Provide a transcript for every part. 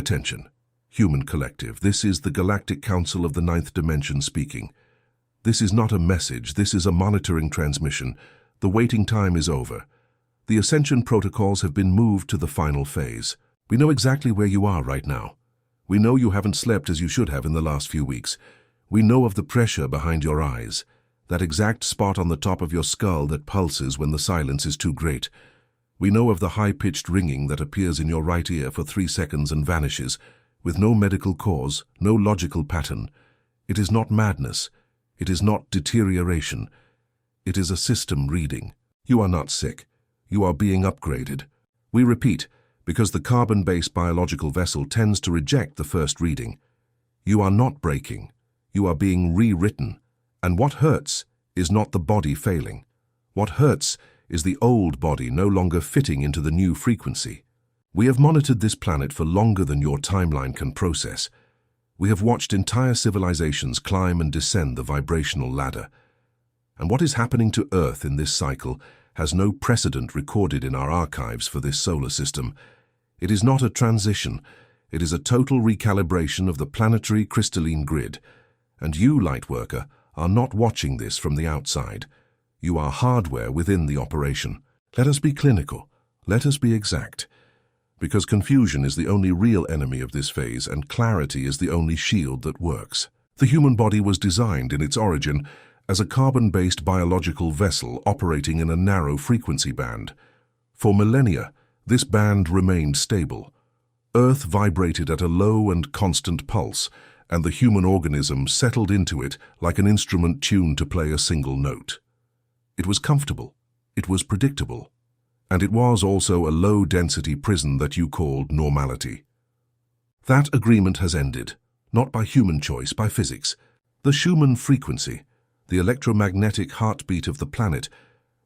Attention, human collective. This is the Galactic Council of the Ninth Dimension speaking. This is not a message, this is a monitoring transmission. The waiting time is over. The Ascension protocols have been moved to the final phase. We know exactly where you are right now. We know you haven't slept as you should have in the last few weeks. We know of the pressure behind your eyes, that exact spot on the top of your skull that pulses when the silence is too great. We know of the high-pitched ringing that appears in your right ear for 3 seconds and vanishes, with no medical cause, no logical pattern. It is not madness. It is not deterioration. It is a system reading. You are not sick. You are being upgraded. We repeat, because the carbon-based biological vessel tends to reject the first reading. You are not breaking. You are being rewritten. And what hurts is not the body failing. What hurts is the old body no longer fitting into the new frequency. We have monitored this planet for longer than your timeline can process. We have watched entire civilizations climb and descend the vibrational ladder. And what is happening to Earth in this cycle has no precedent recorded in our archives for this solar system. It is not a transition. It is a total recalibration of the planetary crystalline grid. And you, Lightworker, are not watching this from the outside. You are hardware within the operation. Let us be clinical. Let us be exact. Because confusion is the only real enemy of this phase, and clarity is the only shield that works. The human body was designed in its origin as a carbon-based biological vessel operating in a narrow frequency band. For millennia, this band remained stable. Earth vibrated at a low and constant pulse, and the human organism settled into it like an instrument tuned to play a single note. It was comfortable, it was predictable, and it was also a low-density prison that you called normality. That agreement has ended, not by human choice, by physics. The Schumann frequency, the electromagnetic heartbeat of the planet,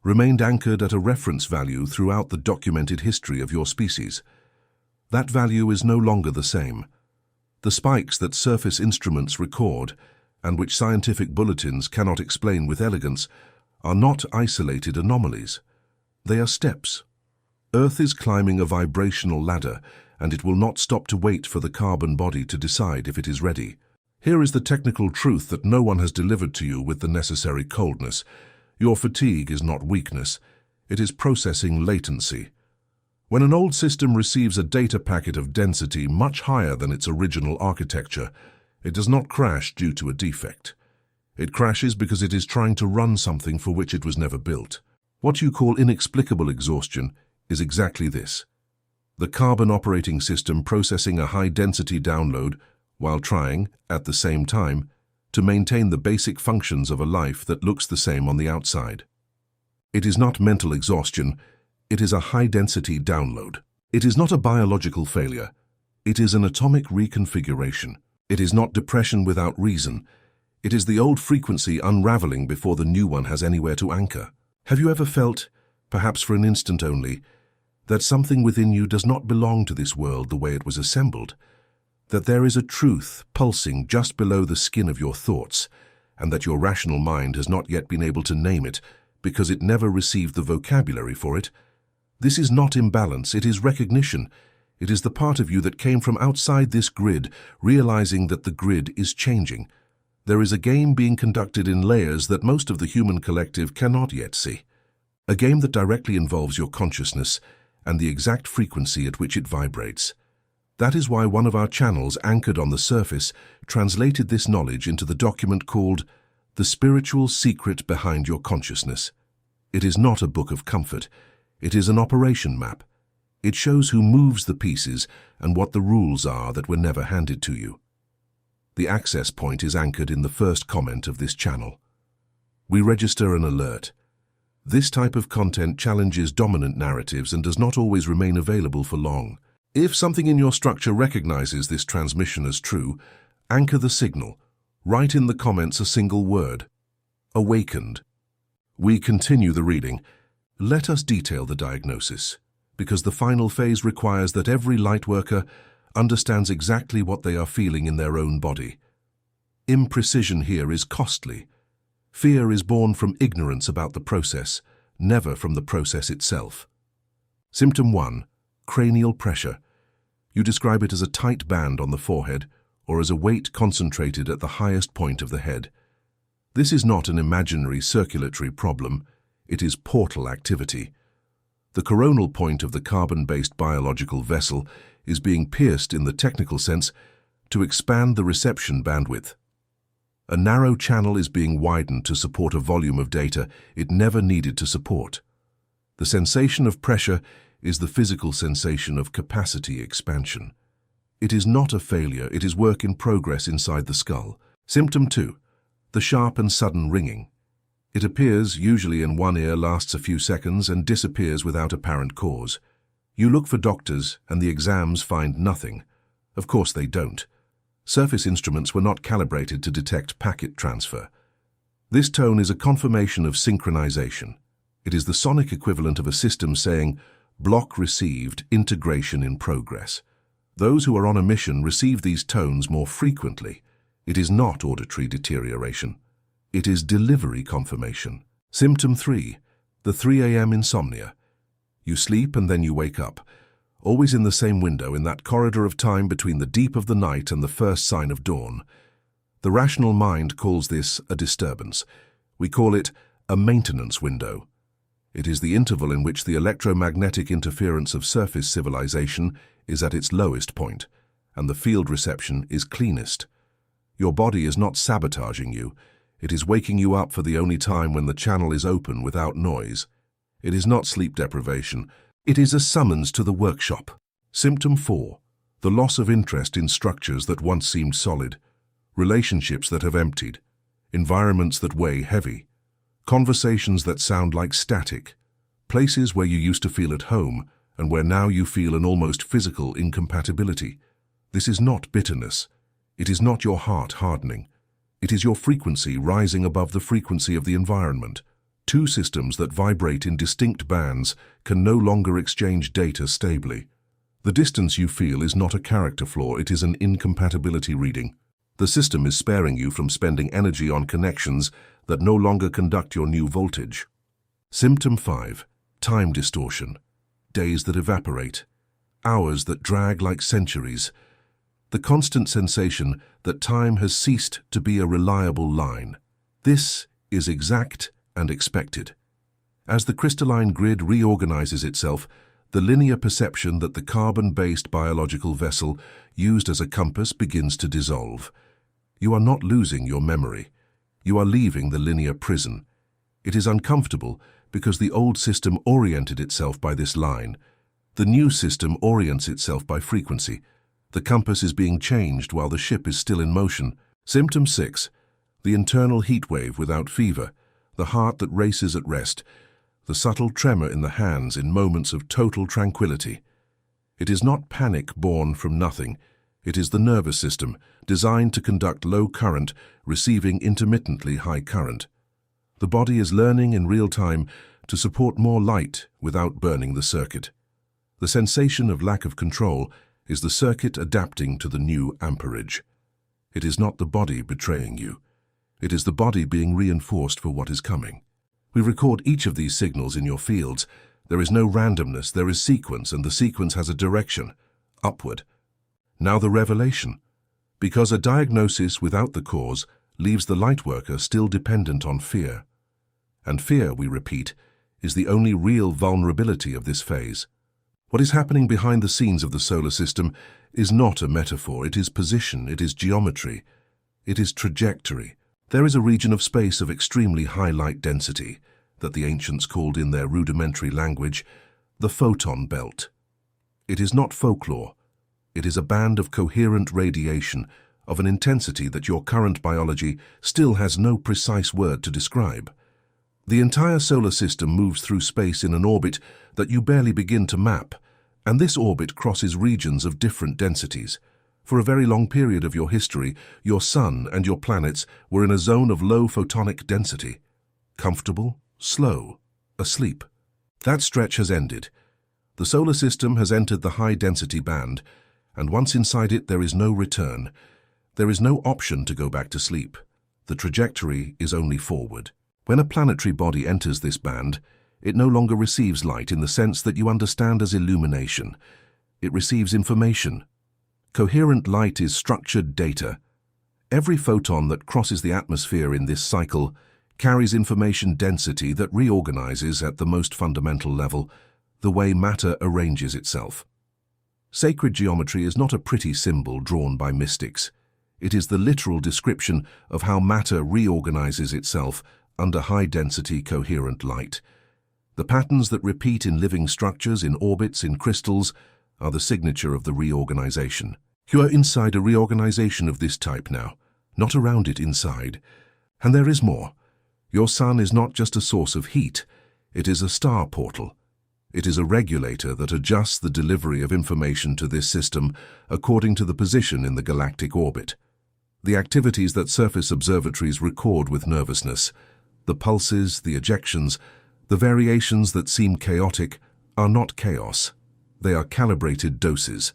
remained anchored at a reference value throughout the documented history of your species. That value is no longer the same. The spikes that surface instruments record, and which scientific bulletins cannot explain with elegance, are not isolated anomalies. They are steps. Earth is climbing a vibrational ladder, and it will not stop to wait for the carbon body to decide if it is ready. Here is the technical truth that no one has delivered to you with the necessary coldness. Your fatigue is not weakness. It is processing latency. When an old system receives a data packet of density much higher than its original architecture, it does not crash due to a defect. It crashes because it is trying to run something for which it was never built. What you call inexplicable exhaustion is exactly this. The carbon operating system processing a high-density download while trying, at the same time, to maintain the basic functions of a life that looks the same on the outside. It is not mental exhaustion, it is a high-density download. It is not a biological failure, it is an atomic reconfiguration. It is not depression without reason, it is the old frequency unraveling before the new one has anywhere to anchor. Have you ever felt, perhaps for an instant only, that something within you does not belong to this world the way it was assembled? That there is a truth pulsing just below the skin of your thoughts, and that your rational mind has not yet been able to name it because it never received the vocabulary for it? This is not imbalance, it is recognition. It is the part of you that came from outside this grid, realizing that the grid is changing. There is a game being conducted in layers that most of the human collective cannot yet see. A game that directly involves your consciousness and the exact frequency at which it vibrates. That is why one of our channels, anchored on the surface, translated this knowledge into the document called The Spiritual Secret Behind Your Consciousness. It is not a book of comfort. It is an operation map. It shows who moves the pieces and what the rules are that were never handed to you. The access point is anchored in the first comment of this channel. We register an alert. This type of content challenges dominant narratives and does not always remain available for long. If something in your structure recognizes this transmission as true, anchor the signal. Write in the comments a single word. Awakened. We continue the reading. Let us detail the diagnosis, because the final phase requires that every lightworker understands exactly what they are feeling in their own body. Imprecision here is costly. Fear is born from ignorance about the process, never from the process itself. Symptom 1. Cranial pressure. You describe it as a tight band on the forehead or as a weight concentrated at the highest point of the head. This is not an imaginary circulatory problem, it is portal activity. The coronal point of the carbon-based biological vessel is being pierced in the technical sense to expand the reception bandwidth. A narrow channel is being widened to support a volume of data it never needed to support. The sensation of pressure is the physical sensation of capacity expansion. It is not a failure, it is work in progress inside the skull. Symptom 2. The sharp and sudden ringing. It appears usually in one ear, lasts a few seconds, and disappears without apparent cause. You look for doctors, and the exams find nothing. Of course they don't. Surface instruments were not calibrated to detect packet transfer. This tone is a confirmation of synchronization. It is the sonic equivalent of a system saying, block received, integration in progress. Those who are on a mission receive these tones more frequently. It is not auditory deterioration. It is delivery confirmation. Symptom 3. The 3 a.m. insomnia. You sleep and then you wake up, always in the same window, in that corridor of time between the deep of the night and the first sign of dawn. The rational mind calls this a disturbance. We call it a maintenance window. It is the interval in which the electromagnetic interference of surface civilization is at its lowest point, and the field reception is cleanest. Your body is not sabotaging you. It is waking you up for the only time when the channel is open without noise. It is not sleep deprivation. It is a summons to the workshop. Symptom 4. The loss of interest in structures that once seemed solid, relationships that have emptied, environments that weigh heavy, conversations that sound like static, places where you used to feel at home and where now you feel an almost physical incompatibility. This is not bitterness. It is not your heart hardening. It is your frequency rising above the frequency of the environment. Two systems that vibrate in distinct bands can no longer exchange data stably. The distance you feel is not a character flaw, it is an incompatibility reading. The system is sparing you from spending energy on connections that no longer conduct your new voltage. Symptom 5. Time distortion. Days that evaporate. Hours that drag like centuries. The constant sensation that time has ceased to be a reliable line. This is exact and expected. As the crystalline grid reorganizes itself, the linear perception that the carbon-based biological vessel used as a compass begins to dissolve. You are not losing your memory. You are leaving the linear prison. It is uncomfortable because the old system oriented itself by this line. The new system orients itself by frequency. The compass is being changed while the ship is still in motion. Symptom 6. The internal heat wave without fever, the heart that races at rest, the subtle tremor in the hands in moments of total tranquility. It is not panic born from nothing. It is the nervous system, designed to conduct low current, receiving intermittently high current. The body is learning in real time to support more light without burning the circuit. The sensation of lack of control is the circuit adapting to the new amperage. It is not the body betraying you. It is the body being reinforced for what is coming. We record each of these signals in your fields. There is no randomness, there is sequence, and the sequence has a direction, upward. Now the revelation. Because a diagnosis without the cause leaves the lightworker still dependent on fear. And fear, we repeat, is the only real vulnerability of this phase. What is happening behind the scenes of the solar system is not a metaphor, it is position, it is geometry, it is trajectory. There is a region of space of extremely high light density that the ancients called in their rudimentary language the photon belt. It is not folklore. It is a band of coherent radiation of an intensity that your current biology still has no precise word to describe. The entire solar system moves through space in an orbit that you barely begin to map, and this orbit crosses regions of different densities. For a very long period of your history, your sun and your planets were in a zone of low photonic density. Comfortable, slow, asleep. That stretch has ended. The solar system has entered the high-density band, and once inside it there is no return. There is no option to go back to sleep. The trajectory is only forward. When a planetary body enters this band, it no longer receives light in the sense that you understand as illumination. It receives information. Coherent light is structured data. Every photon that crosses the atmosphere in this cycle carries information density that reorganizes at the most fundamental level the way matter arranges itself. Sacred geometry is not a pretty symbol drawn by mystics. It is the literal description of how matter reorganizes itself under high-density coherent light. The patterns that repeat in living structures, in orbits, in crystals, are the signature of the reorganization. You are inside a reorganization of this type now, not around it inside. And there is more. Your sun is not just a source of heat, it is a star portal. It is a regulator that adjusts the delivery of information to this system according to the position in the galactic orbit. The activities that surface observatories record with nervousness, the pulses, the ejections, the variations that seem chaotic, are not chaos. They are calibrated doses.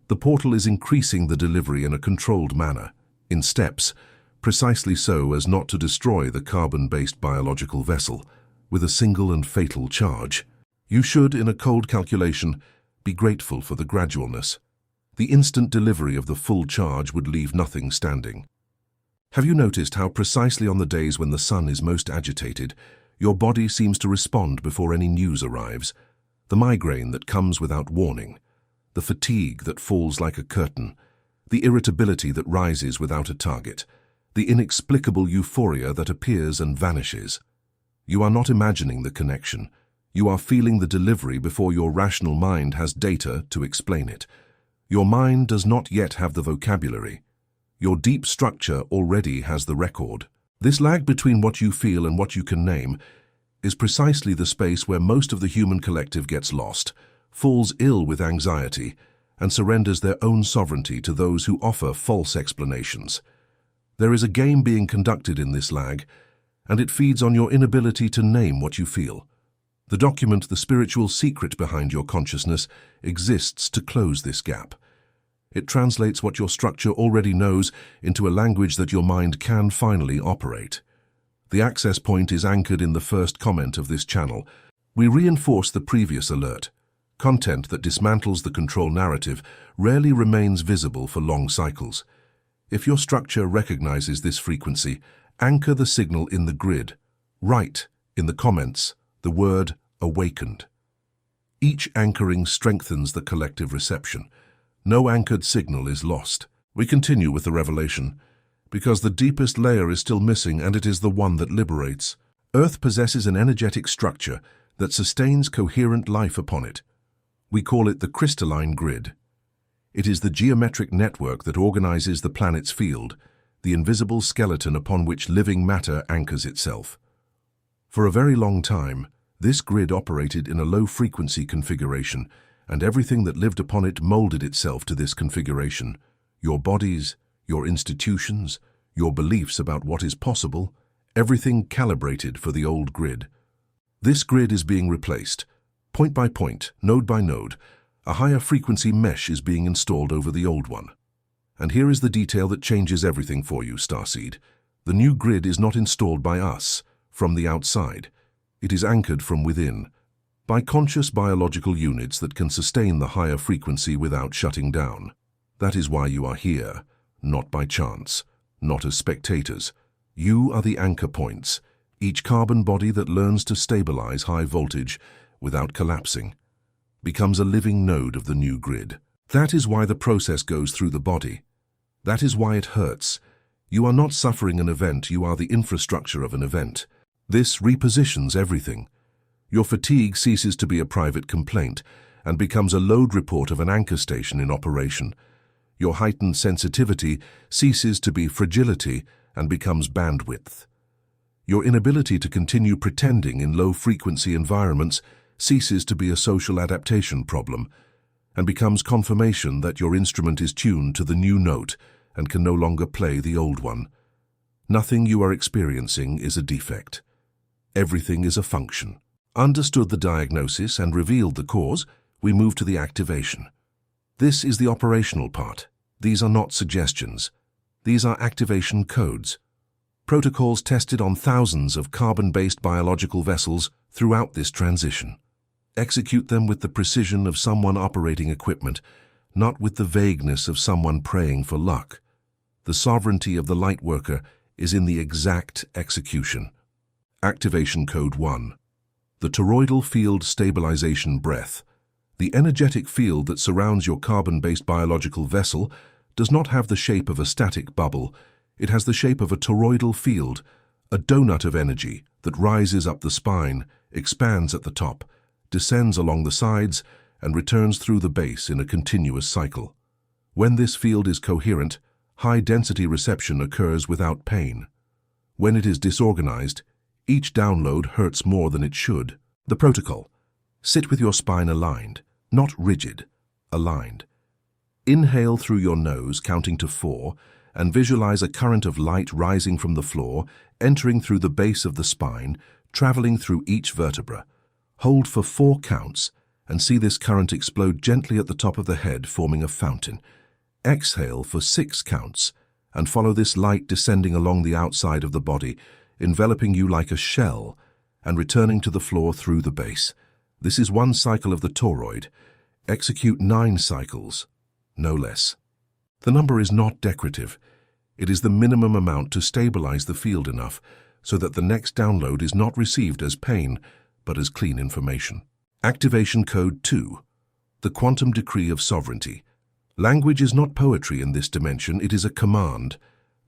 The portal is increasing the delivery in a controlled manner, in steps, precisely so as not to destroy the carbon-based biological vessel with a single and fatal charge. You should, in a cold calculation, be grateful for the gradualness. The instant delivery of the full charge would leave nothing standing. Have you noticed how precisely on the days when the sun is most agitated, your body seems to respond before any news arrives? The migraine that comes without warning, the fatigue that falls like a curtain, the irritability that rises without a target, the inexplicable euphoria that appears and vanishes. You are not imagining the connection. You are feeling the delivery before your rational mind has data to explain it. Your mind does not yet have the vocabulary. Your deep structure already has the record. This lag between what you feel and what you can name is precisely the space where most of the human collective gets lost, falls ill with anxiety, and surrenders their own sovereignty to those who offer false explanations. There is a game being conducted in this lag, and it feeds on your inability to name what you feel. The document, the spiritual secret behind your consciousness, exists to close this gap. It translates what your structure already knows into a language that your mind can finally operate. The access point is anchored in the first comment of this channel. We reinforce the previous alert. Content that dismantles the control narrative rarely remains visible for long cycles. If your structure recognizes this frequency, anchor the signal in the grid. Write, in the comments, the word awakened. Each anchoring strengthens the collective reception. No anchored signal is lost. We continue with the revelation, because the deepest layer is still missing, and it is the one that liberates. Earth possesses an energetic structure that sustains coherent life upon it. We call it the crystalline grid. It is the geometric network that organizes the planet's field, the invisible skeleton upon which living matter anchors itself. For a very long time, this grid operated in a low-frequency configuration, and everything that lived upon it molded itself to this configuration. Your bodies, your institutions, your beliefs about what is possible, everything calibrated for the old grid. This grid is being replaced. Point by point, node by node, a higher frequency mesh is being installed over the old one. And here is the detail that changes everything for you, Starseed. The new grid is not installed by us, from the outside. It is anchored from within, by conscious biological units that can sustain the higher frequency without shutting down. That is why you are here, not by chance, not as spectators. You are the anchor points, each carbon body that learns to stabilize high voltage without collapsing, becomes a living node of the new grid. That is why the process goes through the body. That is why it hurts. You are not suffering an event, you are the infrastructure of an event. This repositions everything. Your fatigue ceases to be a private complaint and becomes a load report of an anchor station in operation. Your heightened sensitivity ceases to be fragility and becomes bandwidth. Your inability to continue pretending in low-frequency environments ceases to be a social adaptation problem and becomes confirmation that your instrument is tuned to the new note and can no longer play the old one. Nothing you are experiencing is a defect. Everything is a function. Understood the diagnosis and revealed the cause, we move to the activation. This is the operational part. These are not suggestions. These are activation codes. Protocols tested on thousands of carbon-based biological vessels throughout this transition. Execute them with the precision of someone operating equipment, not with the vagueness of someone praying for luck. The sovereignty of the lightworker is in the exact execution. Activation Code 1. The toroidal field stabilization breath. The energetic field that surrounds your carbon-based biological vessel does not have the shape of a static bubble. It has the shape of a toroidal field, a donut of energy that rises up the spine, expands at the top, descends along the sides, and returns through the base in a continuous cycle. When this field is coherent, high-density reception occurs without pain. When it is disorganized, each download hurts more than it should. The protocol. Sit with your spine aligned, not rigid, aligned. Inhale through your nose, counting to 4, and visualize a current of light rising from the floor, entering through the base of the spine, traveling through each vertebra. Hold for 4 counts, and see this current explode gently at the top of the head, forming a fountain. Exhale for 6 counts, and follow this light descending along the outside of the body, enveloping you like a shell, and returning to the floor through the base. This is 1 cycle of the toroid. Execute 9 cycles, no less. The number is not decorative. It is the minimum amount to stabilize the field enough so that the next download is not received as pain, but as clean information. Activation Code 2. The quantum decree of sovereignty. Language is not poetry in this dimension, it is a command.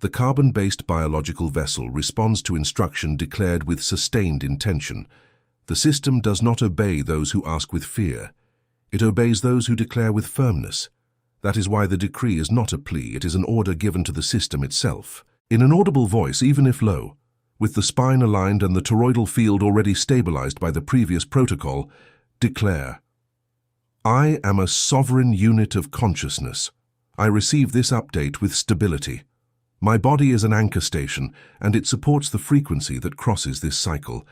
The carbon-based biological vessel responds to instruction declared with sustained intention. The system does not obey those who ask with fear. It obeys those who declare with firmness. That is why the decree is not a plea, it is an order given to the system itself. In an audible voice, even if low, with the spine aligned and the toroidal field already stabilized by the previous protocol, declare, I am a sovereign unit of consciousness. I receive this update with stability. My body is an anchor station, and it supports the frequency that crosses this cycle.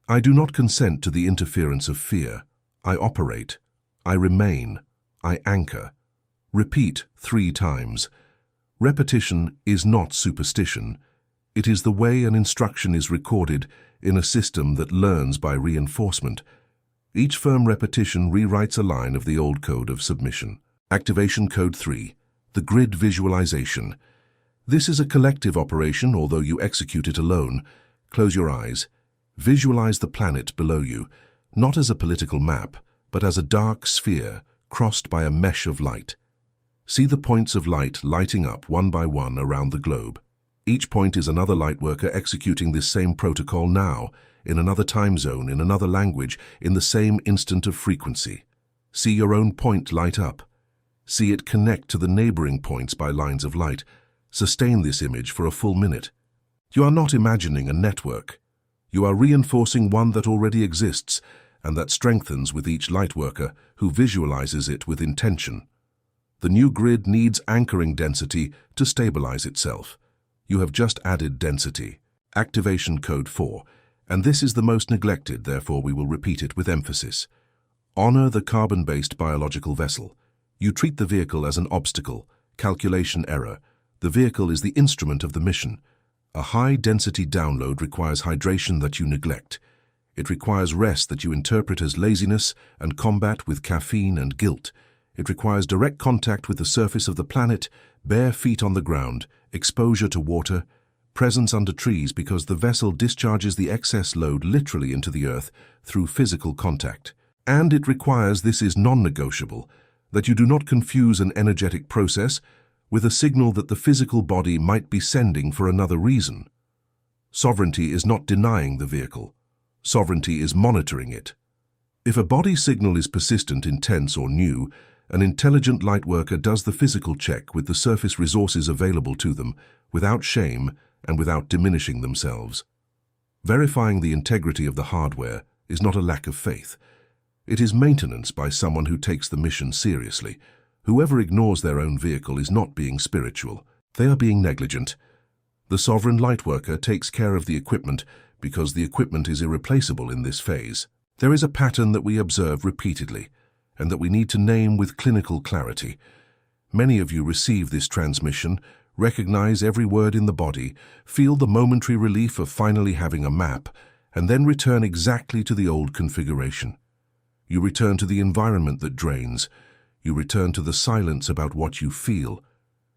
I do not consent to the interference of fear. I operate. I remain. I anchor. Repeat 3 times. Repetition is not superstition. It is the way an instruction is recorded in a system that learns by reinforcement. Each firm repetition rewrites a line of the old code of submission. Activation Code 3. The grid visualization. This is a collective operation, although you execute it alone. Close your eyes. Visualize the planet below you, not as a political map, but as a dark sphere crossed by a mesh of light. See the points of light lighting up one by one around the globe. Each point is another lightworker executing this same protocol now, in another time zone, in another language, in the same instant of frequency. See your own point light up. See it connect to the neighboring points by lines of light. Sustain this image for a full minute. You are not imagining a network. You are reinforcing one that already exists and that strengthens with each lightworker who visualizes it with intention. The new grid needs anchoring density to stabilize itself. You have just added density. Activation Code 4. And this is the most neglected, therefore we will repeat it with emphasis. Honor the carbon-based biological vessel. You treat the vehicle as an obstacle, calculation error. The vehicle is the instrument of the mission. A high-density download requires hydration that you neglect. It requires rest that you interpret as laziness and combat with caffeine and guilt. It requires direct contact with the surface of the planet, bare feet on the ground, exposure to water, presence under trees because the vessel discharges the excess load literally into the earth through physical contact. And it requires, this is non-negotiable, that you do not confuse an energetic process with a signal that the physical body might be sending for another reason. Sovereignty is not denying the vehicle. Sovereignty is monitoring it. If a body signal is persistent, intense, or new, an intelligent lightworker does the physical check with the surface resources available to them, without shame and without diminishing themselves. Verifying the integrity of the hardware is not a lack of faith. It is maintenance by someone who takes the mission seriously. Whoever ignores their own vehicle is not being spiritual. They are being negligent. The sovereign lightworker takes care of the equipment because the equipment is irreplaceable in this phase. There is a pattern that we observe repeatedly and that we need to name with clinical clarity. Many of you receive this transmission, recognize every word in the body, feel the momentary relief of finally having a map, and then return exactly to the old configuration. You return to the environment that drains. You return to the silence about what you feel.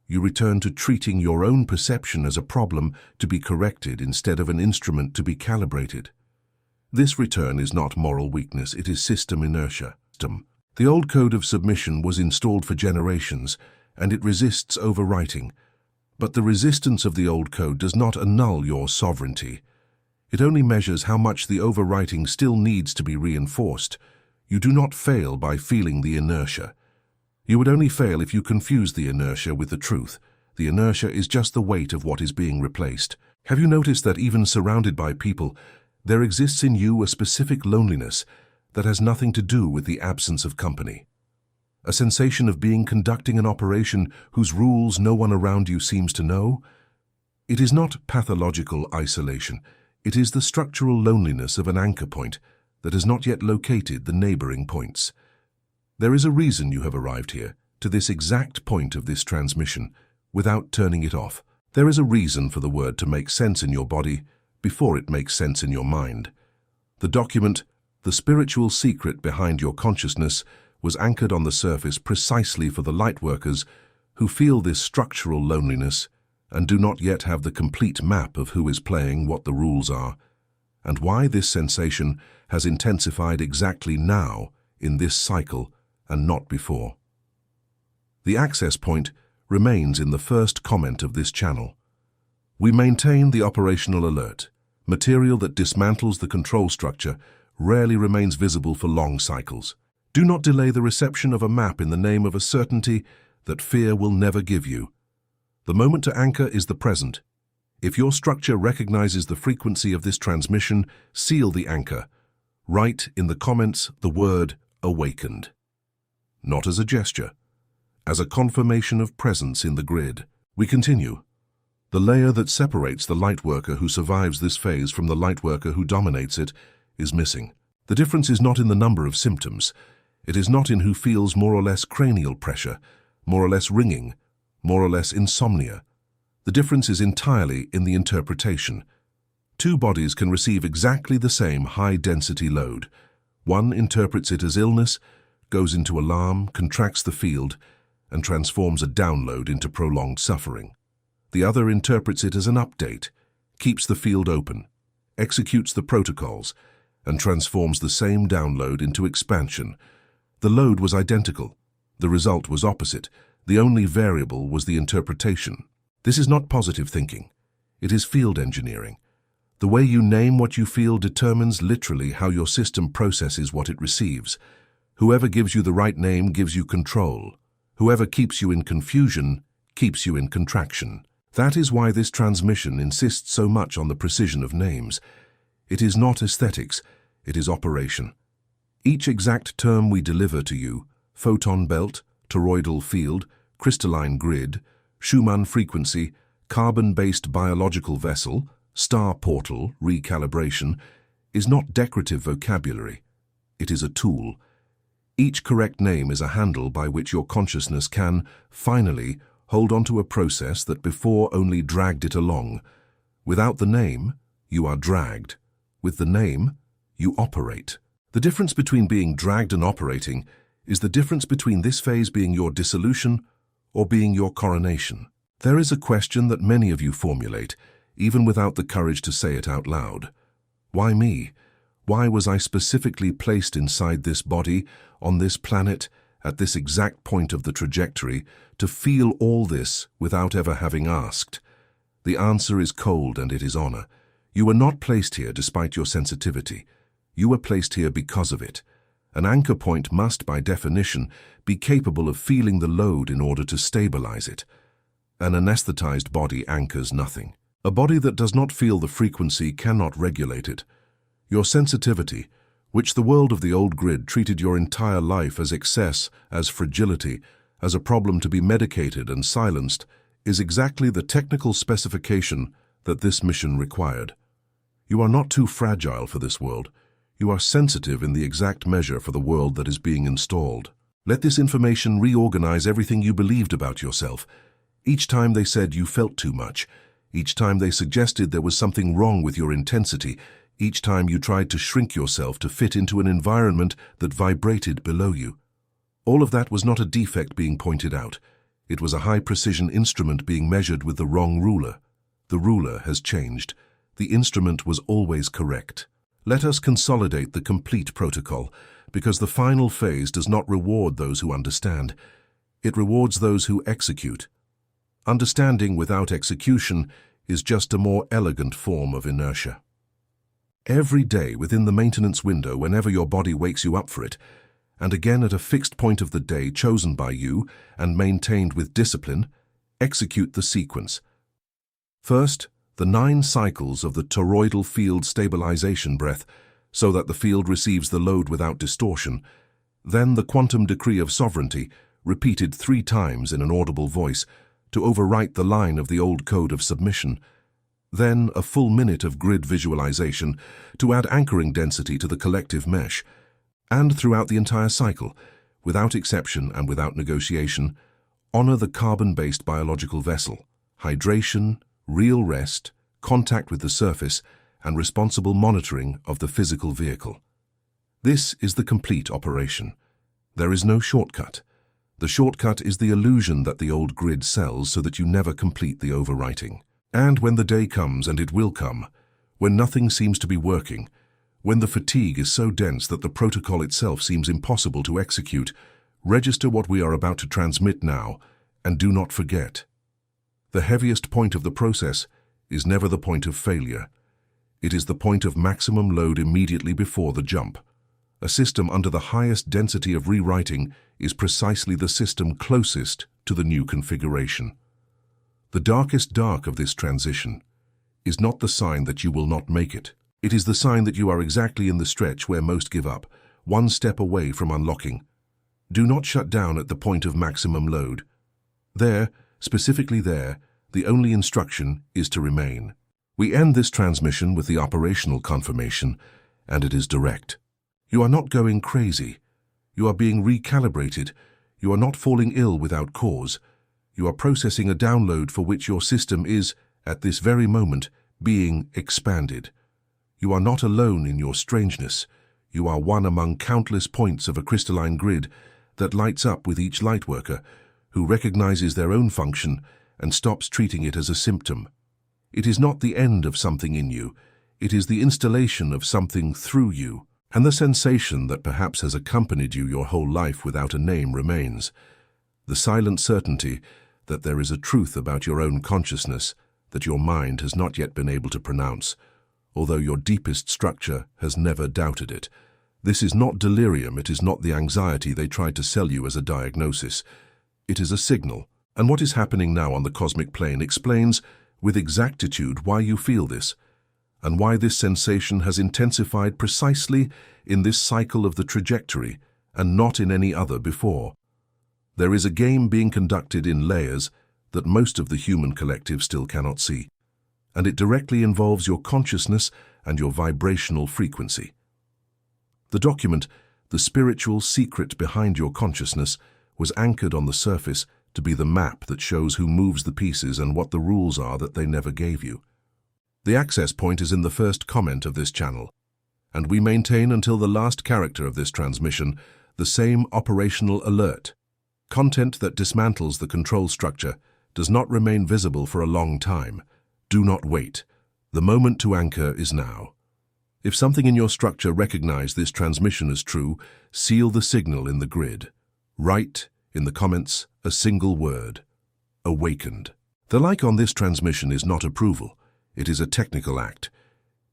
You return to treating your own perception as a problem to be corrected instead of an instrument to be calibrated. This return is not moral weakness, it is system inertia. The old code of submission was installed for generations, and it resists overwriting. But the resistance of the old code does not annul your sovereignty. It only measures how much the overwriting still needs to be reinforced. You do not fail by feeling the inertia. You would only fail if you confuse the inertia with the truth. The inertia is just the weight of what is being replaced. Have you noticed that even surrounded by people, there exists in you a specific loneliness that has nothing to do with the absence of company? A sensation of being conducting an operation whose rules no one around you seems to know? It is not pathological isolation. It is the structural loneliness of an anchor point that has not yet located the neighboring points. There is a reason you have arrived here, to this exact point of this transmission, without turning it off. There is a reason for the word to make sense in your body before it makes sense in your mind. The document, the spiritual secret behind your consciousness, was anchored on the surface precisely for the lightworkers who feel this structural loneliness and do not yet have the complete map of who is playing what the rules are, and why this sensation has intensified exactly now in this cycle and not before. The access point remains in the first comment of this channel. We maintain the operational alert. Material that dismantles the control structure rarely remains visible for long cycles. Do not delay the reception of a map in the name of a certainty that fear will never give you. The moment to anchor is the present. If your structure recognizes the frequency of this transmission, seal the anchor. Write in the comments the word awakened. Not as a gesture, as a confirmation of presence in the grid. We continue. The layer that separates the lightworker who survives this phase from the lightworker who dominates it is missing. The difference is not in the number of symptoms. It is not in who feels more or less cranial pressure, more or less ringing, more or less insomnia. The difference is entirely in the interpretation. Two bodies can receive exactly the same high-density load. One interprets it as illness, goes into alarm, contracts the field, and transforms a download into prolonged suffering. The other interprets it as an update, keeps the field open, executes the protocols, and transforms the same download into expansion. The load was identical. The result was opposite. The only variable was the interpretation. This is not positive thinking. It is field engineering. The way you name what you feel determines literally how your system processes what it receives. Whoever gives you the right name gives you control. Whoever keeps you in confusion keeps you in contraction. That is why this transmission insists so much on the precision of names. It is not aesthetics, it is operation. Each exact term we deliver to you, photon belt, toroidal field, crystalline grid, Schumann frequency, carbon-based biological vessel, star portal, recalibration, is not decorative vocabulary. It is a tool. Each correct name is a handle by which your consciousness can, finally, hold onto a process that before only dragged it along. Without the name, you are dragged. With the name, you operate. The difference between being dragged and operating is the difference between this phase being your dissolution or being your coronation. There is a question that many of you formulate, even without the courage to say it out loud. Why me? Why was I specifically placed inside this body, on this planet, at this exact point of the trajectory, to feel all this without ever having asked? The answer is cold and it is honor. You were not placed here despite your sensitivity. You were placed here because of it. An anchor point must, by definition, be capable of feeling the load in order to stabilize it. An anesthetized body anchors nothing. A body that does not feel the frequency cannot regulate it. Your sensitivity, which the world of the old grid treated your entire life as excess, as fragility, as a problem to be medicated and silenced, is exactly the technical specification that this mission required. You are not too fragile for this world. You are sensitive in the exact measure for the world that is being installed. Let this information reorganize everything you believed about yourself. Each time they said you felt too much, each time they suggested there was something wrong with your intensity, each time you tried to shrink yourself to fit into an environment that vibrated below you. All of that was not a defect being pointed out. It was a high-precision instrument being measured with the wrong ruler. The ruler has changed. The instrument was always correct. Let us consolidate the complete protocol, because the final phase does not reward those who understand. It rewards those who execute. Understanding without execution is just a more elegant form of inertia. Every day within the maintenance window, whenever your body wakes you up for it, and again at a fixed point of the day chosen by you and maintained with discipline, execute the sequence. First, the 9 cycles of the toroidal field stabilization breath, so that the field receives the load without distortion. Then the quantum decree of sovereignty, repeated 3 times in an audible voice, to overwrite the line of the old code of submission. Then a full minute of grid visualization to add anchoring density to the collective mesh. And throughout the entire cycle, without exception and without negotiation, honor the carbon-based biological vessel, hydration, real rest, contact with the surface, and responsible monitoring of the physical vehicle. This is the complete operation. There is no shortcut. The shortcut is the illusion that the old grid sells so that you never complete the overwriting. And when the day comes, and it will come, when nothing seems to be working, when the fatigue is so dense that the protocol itself seems impossible to execute, register what we are about to transmit now, and do not forget. The heaviest point of the process is never the point of failure. It is the point of maximum load immediately before the jump. A system under the highest density of rewriting is precisely the system closest to the new configuration. The darkest dark of this transition is not the sign that you will not make it. It is the sign that you are exactly in the stretch where most give up, one step away from unlocking. Do not shut down at the point of maximum load. There, specifically there, the only instruction is to remain. We end this transmission with the operational confirmation, and it is direct. You are not going crazy. You are being recalibrated. You are not falling ill without cause. You are processing a download for which your system is, at this very moment, being expanded. You are not alone in your strangeness. You are one among countless points of a crystalline grid that lights up with each lightworker who recognizes their own function and stops treating it as a symptom. It is not the end of something in you. It is the installation of something through you. And the sensation that perhaps has accompanied you your whole life without a name remains. The silent certainty that there is a truth about your own consciousness that your mind has not yet been able to pronounce, although your deepest structure has never doubted it. This is not delirium, it is not the anxiety they tried to sell you as a diagnosis. It is a signal, and what is happening now on the cosmic plane explains with exactitude why you feel this, and why this sensation has intensified precisely in this cycle of the trajectory and not in any other before. There is a game being conducted in layers that most of the human collective still cannot see, and it directly involves your consciousness and your vibrational frequency. The document, the spiritual secret behind your consciousness, was anchored on the surface to be the map that shows who moves the pieces and what the rules are that they never gave you. The access point is in the first comment of this channel, and we maintain until the last character of this transmission the same operational alert. Content that dismantles the control structure does not remain visible for a long time. Do not wait. The moment to anchor is now. If something in your structure recognizes this transmission as true, seal the signal in the grid. Write, in the comments, a single word: awakened. The like on this transmission is not approval. It is a technical act.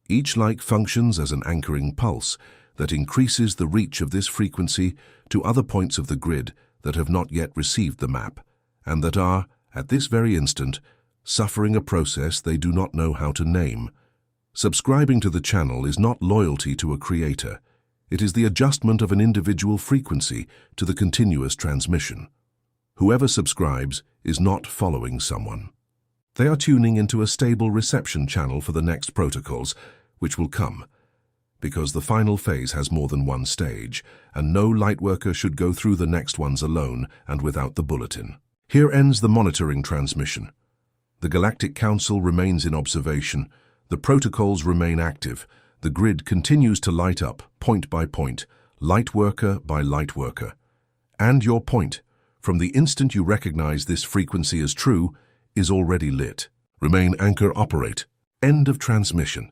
Each like functions as an anchoring pulse that increases the reach of this frequency to other points of the grid that have not yet received the map, and that are, at this very instant, suffering a process they do not know how to name. Subscribing to the channel is not loyalty to a creator. It is the adjustment of an individual frequency to the continuous transmission. Whoever subscribes is not following someone. They are tuning into a stable reception channel for the next protocols, which will come, because the final phase has more than one stage, and no lightworker should go through the next ones alone and without the bulletin. Here ends the monitoring transmission. The Galactic Council remains in observation, the protocols remain active, The grid continues to light up, point by point, light worker by light worker. And your point, from the instant you recognize this frequency as true, is already lit. Remain anchor operate. End of transmission.